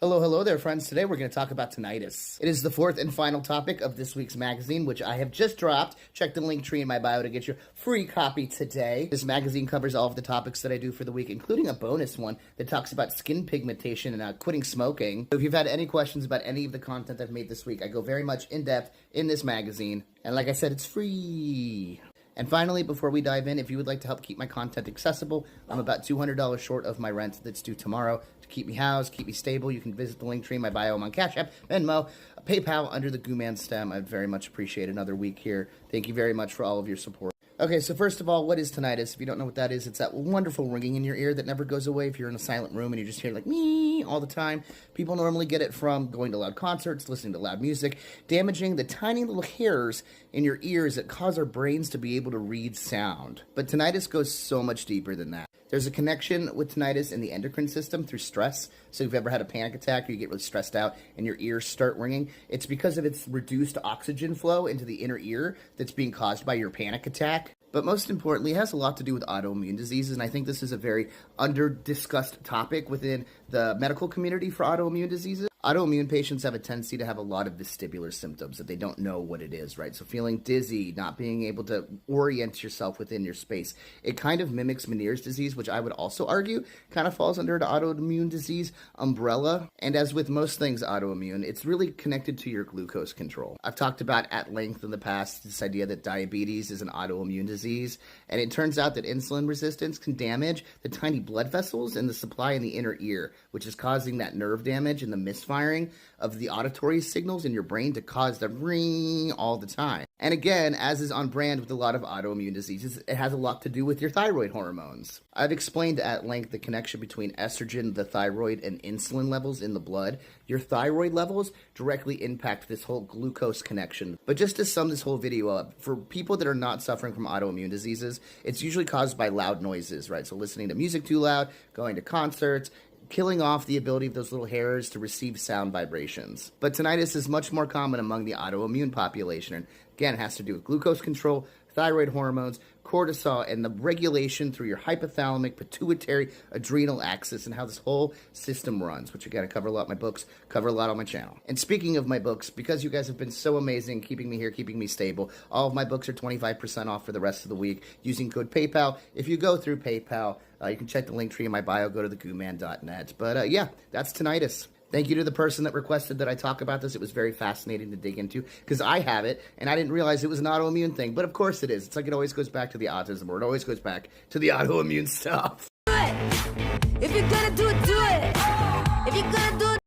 Hello, hello there, friends. Today we're going to talk about tinnitus. It is the fourth and final topic of this week's magazine, which I have just dropped. Check the link tree in my bio to get your free copy today. This magazine covers all of the topics that I do for the week, including a bonus one that talks about skin pigmentation and quitting smoking. So if you've had any questions about any of the content I've made this week, I go very much in depth in this magazine. And like I said, it's free. And finally, before we dive in, if you would like to help keep my content accessible, I'm about $200 short of my rent that's due tomorrow. To keep me housed, keep me stable, you can visit the link tree in my bio. I'm on Cash App, Venmo, PayPal under the Gooman stem. I'd very much appreciate another week here. Thank you very much for all of your support. Okay, so first of all, what is tinnitus? If you don't know what that is, it's that wonderful ringing in your ear that never goes away if you're in a silent room and you just hear like me all the time. People normally get it from going to loud concerts, listening to loud music, damaging the tiny little hairs in your ears that cause our brains to be able to read sound. But tinnitus goes so much deeper than that. There's a connection with tinnitus in the endocrine system through stress. So if you've ever had a panic attack or you get really stressed out and your ears start ringing, it's because of its reduced oxygen flow into the inner ear that's being caused by your panic attack. But most importantly, it has a lot to do with autoimmune diseases, and I think this is a very under-discussed topic within the medical community for autoimmune diseases. Autoimmune patients have a tendency to have a lot of vestibular symptoms that they don't know what it is, right? So feeling dizzy, not being able to orient yourself within your space. It kind of mimics Meniere's disease, which I would also argue kind of falls under an autoimmune disease umbrella. And as with most things autoimmune, it's really connected to your glucose control. I've talked about at length in the past this idea that diabetes is an autoimmune disease, and it turns out that insulin resistance can damage the tiny blood vessels and the supply in the inner ear, which is causing that nerve damage and the misfiring of the auditory signals in your brain to cause the ring all the time. And again, as is on brand with a lot of autoimmune diseases, it has a lot to do with your thyroid hormones. I've explained at length the connection between estrogen, the thyroid, and insulin levels in the blood. Your thyroid levels directly impact this whole glucose connection. But just to sum this whole video up, for people that are not suffering from autoimmune diseases, it's usually caused by loud noises, right? So listening to music too loud, going to concerts, killing off the ability of those little hairs to receive sound vibrations. But tinnitus is much more common among the autoimmune population, and again, it has to do with glucose control, thyroid hormones, cortisol, and the regulation through your hypothalamic, pituitary, adrenal axis, and how this whole system runs, which again, I cover a lot in my books, cover a lot on my channel. And speaking of my books, because you guys have been so amazing keeping me here, keeping me stable, all of my books are 25% off for the rest of the week using code PayPal. If you go through PayPal, you can check the link tree in my bio, go to thegooman.net. But yeah, that's tinnitus. Thank you to the person that requested that I talk about this. It was very fascinating to dig into because I have it, and I didn't realize it was an autoimmune thing. But of course it is. It's like it always goes back to the autism, or it always goes back to the autoimmune stuff. Do it. If you're gonna do it, do it. If you're gonna do